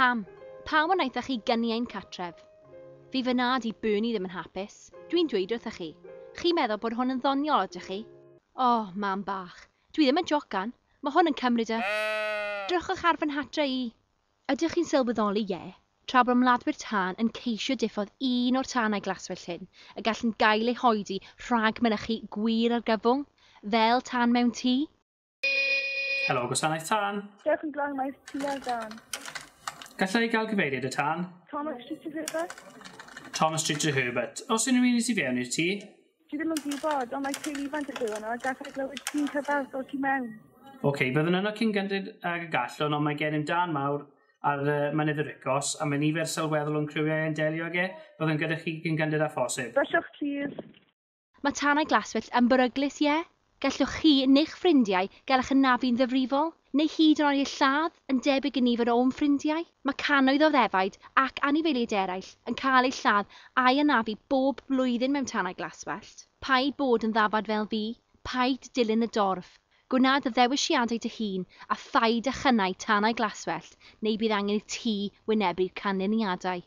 Pam ond wnaethoch chi gynnu ein catref? Fi fy nad i Bernie ddim yn hapus. Dwi'n dweud wrthych chi. Chi'n meddwl bod hwn yn ddoniol ydych chi? O, mam bach. Dwi ddim yn jocan. Mae hwn yn cymryd y... Drychwch ar fy nhatre i. Ydych chi'n sylweddoli tra bod ymladdwyr tân yn ceisio diffodd un o'r tanau glaswell hyn y gallwn gael eu hoedi rhag mynychu gwir ar gyfwng, fel tân mewn tŷ? Helo, gwasanaeth tân. Diolch yn glawr maes tŷ ar dan. Gallai gael cyfeiriad y tân? Thomas Street to Herbert. Thomas Street to Herbert. Os unrhyw un sy'n fewn i'r tŷ? Dwi ddim yn gwybod, ond mae teulu ifanc yn byw yno, a gallai glywed tŷ'n cyfarth o tu mewn. Byddwn yno cyn gynted ag y gallwn, ond mae gennym dan mawr ar mynydd y Ricos, a mae nifer sylweddol o'n criwiau yn delio ag byddwn gyda chi cyn gynted a phosib. Brysiwch, please. Mae tanau glaswell yn beryglus, Gallwch chi neu'ch ffrindiau gael eich anafu'n ddifrifol, neu hyd yn oed eich lladd yn debyg i nifer o'n ffrindiau. Mae cannoedd o ddefaid ac anifeiliaid eraill yn cael eu lladd a'i anafu bob blwyddyn mewn tanau glaswellt. Paid bod yn ddafad fel fi, paid dilyn y dorf. Gwnaed y ddewisiadau dy hun a thaid a chynnau tanau glaswellt, neu bydd angen i ti wynebu'r canlyniadau.